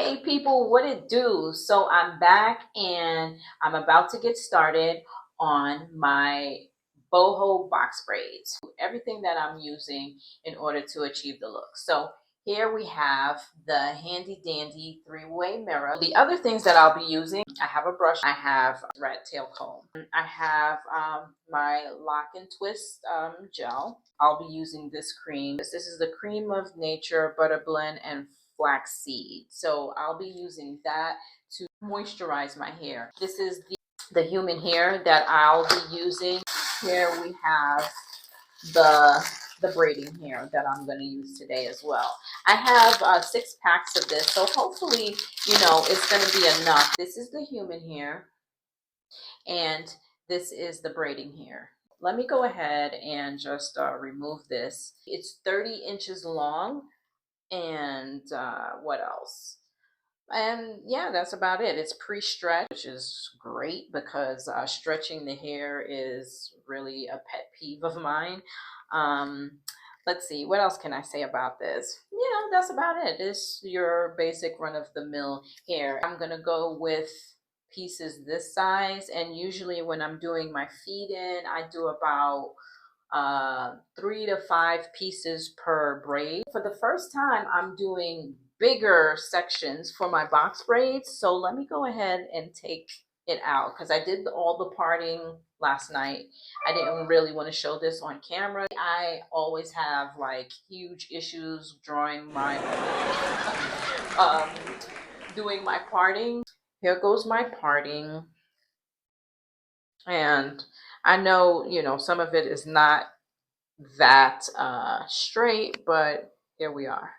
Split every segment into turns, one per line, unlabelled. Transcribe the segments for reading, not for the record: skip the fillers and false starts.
Hey people, what it do? So I'm back and I'm about to get started on my boho box braids. Everything that I'm using in order to achieve the look. So here we have the handy dandy three-way mirror. The other things that I'll be using, I have a brush, I have a rat tail comb, I have my lock and twist gel. I'll be using this cream. This is the Cream of Nature Butter Blend and Flaxseed. So I'll be using that to moisturize my hair. This is the human hair that I'll be using. Here we have the braiding hair that I'm going to use today as well. I have 6 packs of this, so hopefully, it's going to be enough. This is the human hair, and this is the braiding hair. Let me go ahead and just remove this. It's 30 inches long, and what else? And yeah, that's about it. It's pre-stretched, which is great because stretching the hair is really a pet peeve of mine. Um, let's see, what else can I say about this? That's about it. It's your basic run-of-the-mill hair. I'm gonna go with pieces this size, and usually when I'm doing my feed in, I do about 3 to 5 pieces per braid. For the first time, I'm doing bigger sections for my box braids. So let me go ahead and take it out because I did all the parting last night. I didn't really want to show this on camera. I always have like huge issues drawing my, um, doing my parting. Here goes my parting. And I know, some of it is not that straight, but here we are.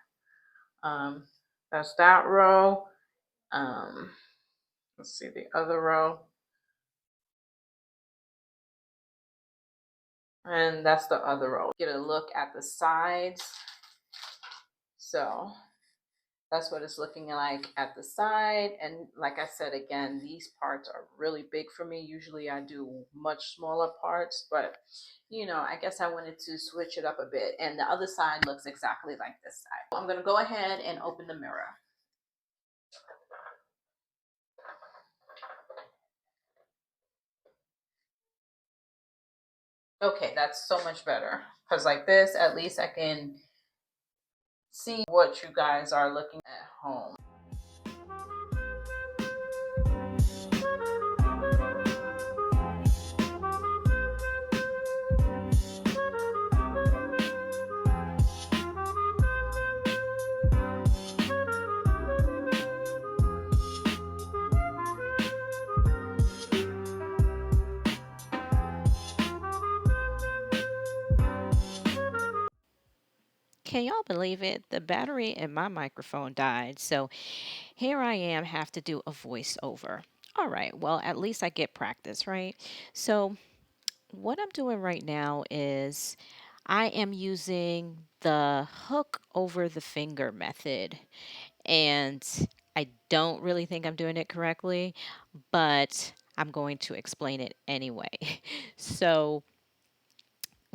Um, that's that row. Um, let's see the other row. And that's the other row. Get a look at the sides. So that's what it's looking like at the side. And like I said, again, these parts are really big for me. Usually I do much smaller parts, but I guess I wanted to switch it up a bit. And the other side looks exactly like this side. I'm going to go ahead and open the mirror. Okay, that's so much better. Because like this, at least I can see what you guys are looking at home.
Can y'all believe it? The battery in my microphone died. So here I am, have to do a voiceover. All right, well, at least I get practice, right? So, what I'm doing right now is I am using the hook over the finger method. And I don't really think I'm doing it correctly, but I'm going to explain it anyway. So,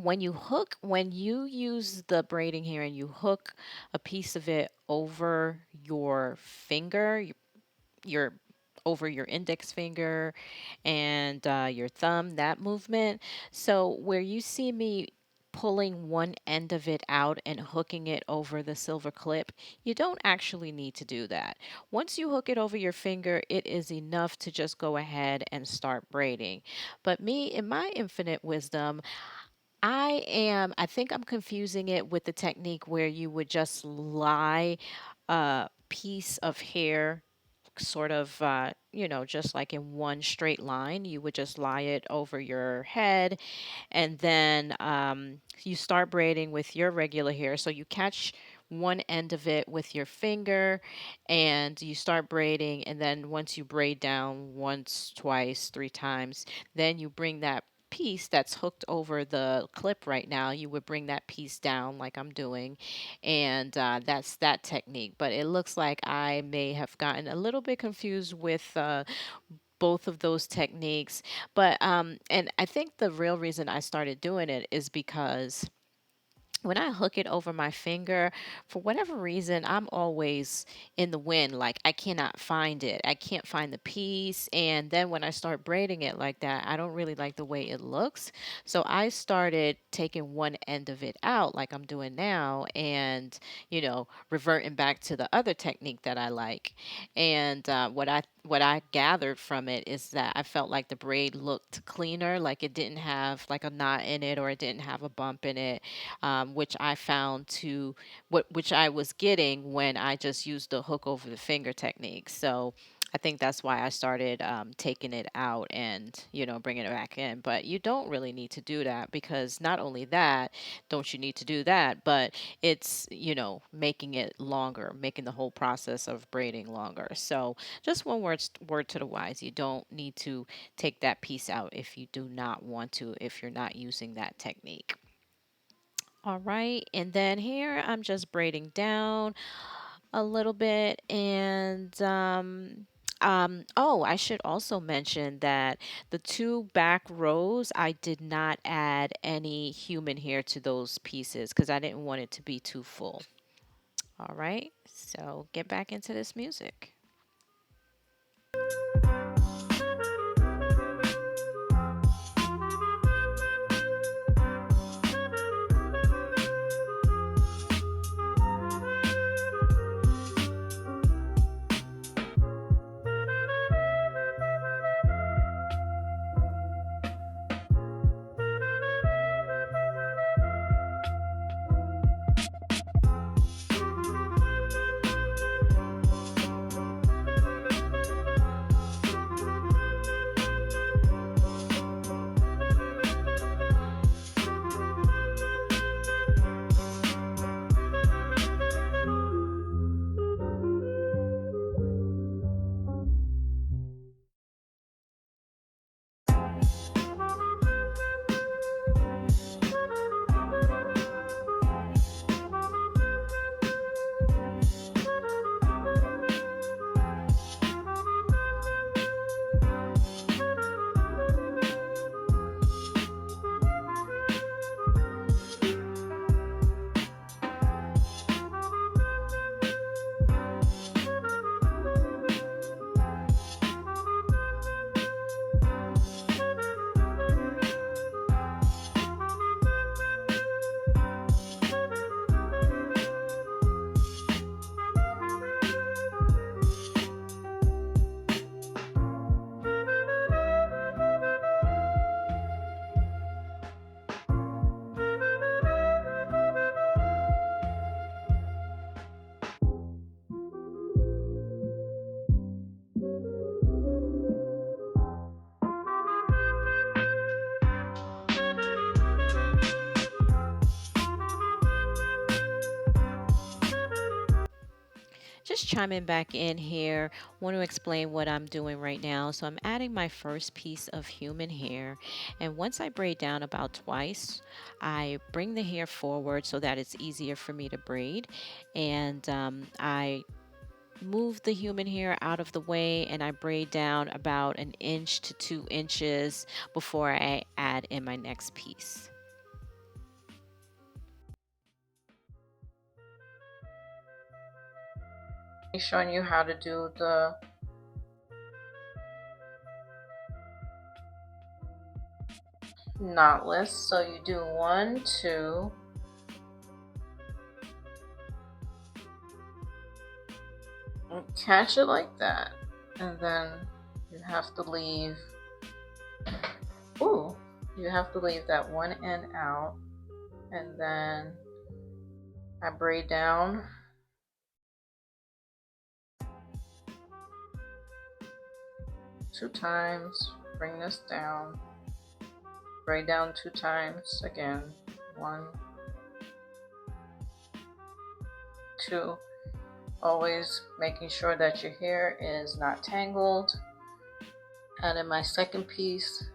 when you use the braiding here and you hook a piece of it over your finger, your over your index finger and your thumb, that movement. So where you see me pulling one end of it out and hooking it over the silver clip, you don't actually need to do that. Once you hook it over your finger, it is enough to just go ahead and start braiding. But me, in my infinite wisdom, I think I'm confusing it with the technique where you would just lie a piece of hair sort of, just like in one straight line. You would just lie it over your head, and then you start braiding with your regular hair. So you catch one end of it with your finger and you start braiding. And then once you braid down once, twice, 3 times, then you bring that piece that's hooked over the clip right now, you would bring that piece down like I'm doing, and that's that technique. But it looks like I may have gotten a little bit confused with both of those techniques. But and I think the real reason I started doing it is because when I hook it over my finger, for whatever reason, I'm always in the wind. Like I cannot find it. I can't find the piece. And then when I start braiding it like that, I don't really like the way it looks. So I started taking one end of it out, like I'm doing now, and, reverting back to the other technique that I like. And what I gathered from it is that I felt like the braid looked cleaner, like it didn't have like a knot in it or it didn't have a bump in it, which I found to which I was getting when I just used the hook over the finger technique. So I think that's why I started taking it out and bringing it back in. But you don't really need to do that, because not only that, don't you need to do that, but it's making it longer, making the whole process of braiding longer. So just one word to the wise: you don't need to take that piece out if you do not want to, if you're not using that technique. All right, and then here I'm just braiding down a little bit, and oh, I should also mention that the two back rows, I did not add any human hair to those pieces because I didn't want it to be too full. All right, so get back into this music. Just chiming back in here, want to explain what I'm doing right now. So I'm adding my first piece of human hair, and once I braid down about twice, I bring the hair forward so that it's easier for me to braid, and I move the human hair out of the way, and I braid down about an inch to 2 inches before I add in my next piece.
Showing you how to do the knotless. So you do 1, 2, and catch it like that, and then you have to leave. Ooh, you have to leave that one end out, and then I braid down 2 times, bring this down, braid down 2 times again, 1, 2, always making sure that your hair is not tangled. And in my second piece,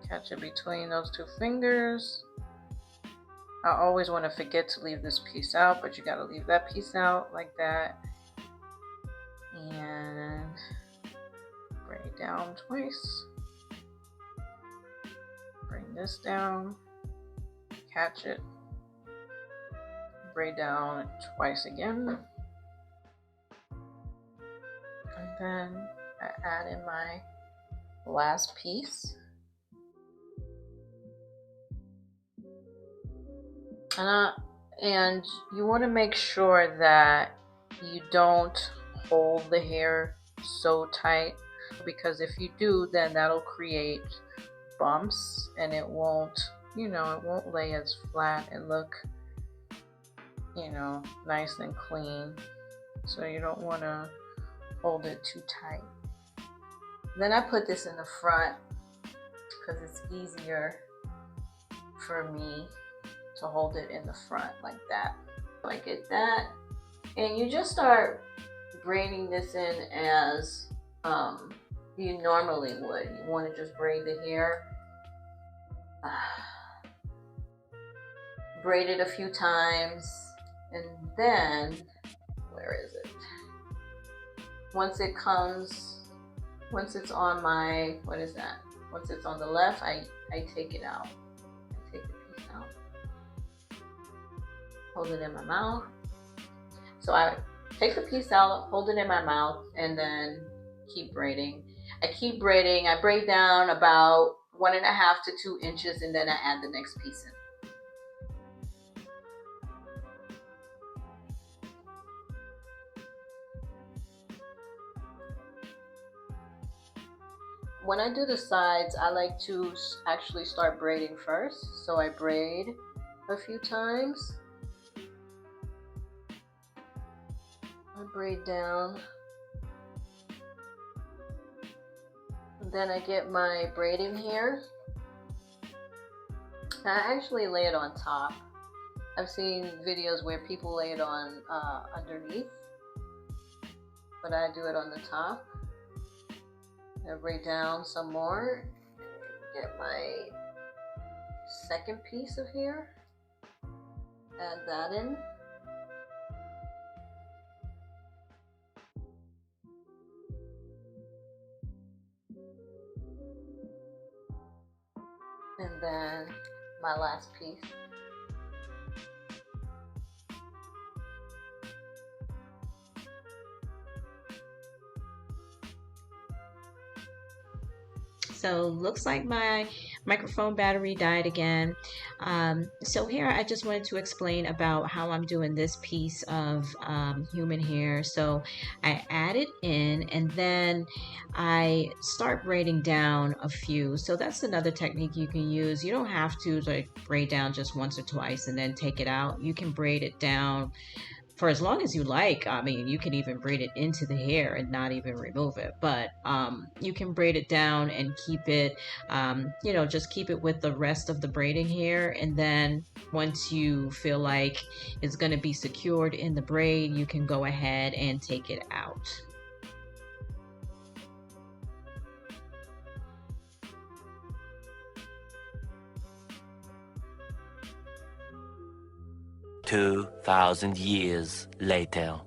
catch it between those 2 fingers. I always want to forget to leave this piece out, but you got to leave that piece out like that. And braid down twice, bring this down, catch it, braid down twice again, and then I add in my last piece. And you want to make sure that you don't hold the hair so tight, because if you do, then that'll create bumps and it won't, it won't lay as flat and look, nice and clean. So you don't want to hold it too tight. Then I put this in the front because it's easier for me to hold it in the front like that. I get that, and you just start braiding this in as you normally would. You want to just braid the hair, braid it a few times, and then where is it? Once it's on my, what is that? Once it's on the left, I take it out. I take the piece out. Hold it in my mouth. So I take the piece out, hold it in my mouth, and then keep braiding. I keep braiding. I braid down about 1.5 to 2 inches, and then I add the next piece in. When I do the sides, I like to actually start braiding first. So I braid a few times. I braid down. And then I get my braiding hair. I actually lay it on top. I've seen videos where people lay it on underneath, but I do it on the top. I braid down some more, get my second piece of hair, add that in. And then my last piece. So looks like my microphone battery died again. So here I just wanted to explain about how I'm doing this piece of human hair. So I add it in and then I start braiding down a few. So that's another technique you can use. You don't have to like braid down just once or twice and then take it out. You can braid it down for as long as you like. I mean, you can even braid it into the hair and not even remove it, but you can braid it down and keep it, just keep it with the rest of the braiding hair. And then once you feel like it's going to be secured in the braid, you can go ahead and take it out.
$2,000 later.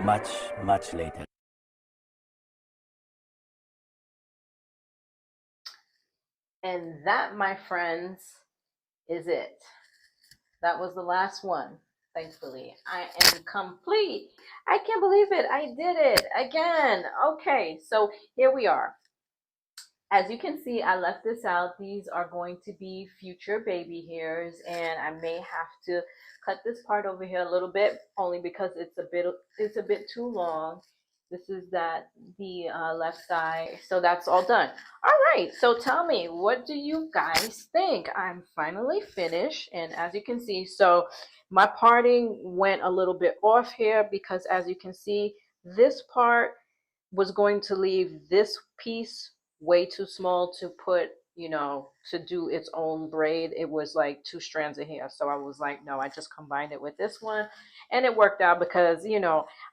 much later.
And that, my friends, is it. That was the last one. Thankfully, I am complete. I can't believe it. I did it again. Okay, so here we are. As you can see, I left this out. These are going to be future baby hairs, and I may have to cut this part over here a little bit, only because it's a bit too long. This is the left side. So that's all done. All right. So tell me, what do you guys think? I'm finally finished, and as you can see, so my parting went a little bit off here because, as you can see, this part was going to leave this piece way too small to put, to do its own braid. It was like two strands of hair. So I was like, no, I just combined it with this one. And it worked out because,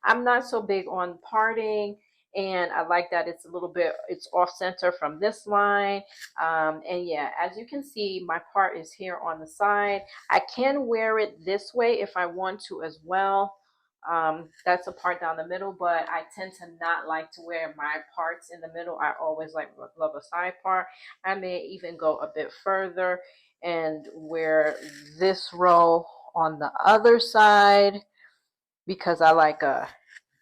I'm not so big on parting. And I like that it's off center from this line. And yeah, as you can see, my part is here on the side. I can wear it this way if I want to as well. That's a part down the middle, but I tend to not like to wear my parts in the middle. I always love a side part. I may even go a bit further and wear this row on the other side because I like a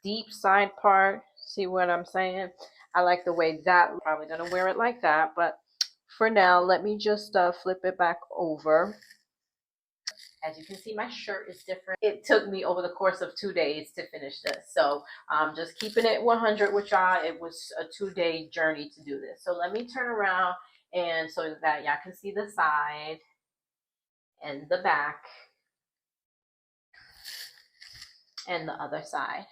deep side part. See what I'm saying? I like the way that. I'm probably gonna wear it like that, but for now, let me just flip it back over. As you can see, my shirt is different. It took me over the course of 2 days to finish this. So just keeping it 100 with y'all, it was a 2-day journey to do this. So let me turn around and so that y'all can see the side and the back and the other side.